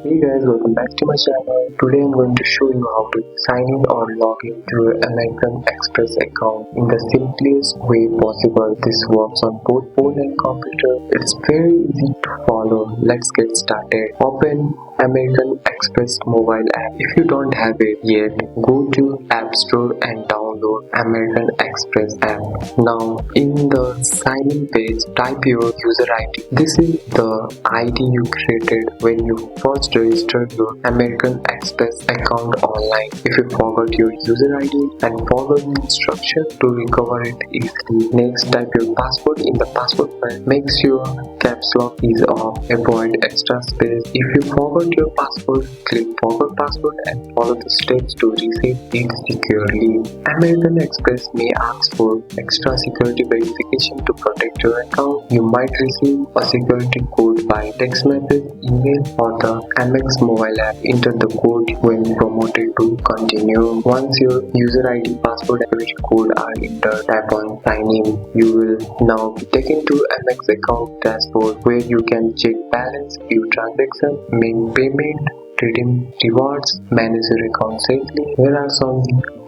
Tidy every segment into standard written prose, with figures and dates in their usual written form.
Hey guys, welcome back to my channel. Today I'm going to show you how to sign in or log in to your American Express account in the simplest way possible. This works on both phone and computer. It's very easy to follow. Let's get started. Open American Express mobile app. If you don't have it yet, go to App Store and download American Express app. Now in the sign in page, type your user ID. This is the ID you created when you first registered your American Express account online. If you forgot your user ID, and follow the instructions to recover it easily. Next, type your password in the password field. Make sure caps lock is off. Avoid extra space. If you forgot your password, click forgot password and follow the steps to reset it securely. American Express may ask for extra security verification to protect your account. You might receive a security code by text message, email, or the Amex mobile app. Enter the code when promoted to continue. Once your user ID, password, and security code are entered, tap on sign in. You will now be taken to Amex account dashboard where you can check balance, view transactions, make payment, redeem rewards, manage your account safely. Here are some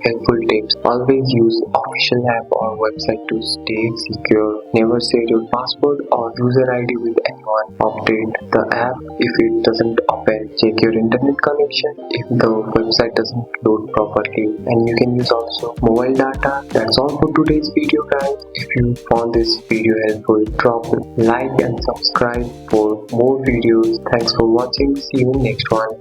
helpful tips. Always use official app or website to stay secure. Never share your password or user ID with anyone. Update the app if it doesn't open. Check your internet connection if the website doesn't load properly. And you can use also mobile data. That's all for today's video guys. If you found this video helpful, drop a like and subscribe for more videos. Thanks for watching. See you in next one.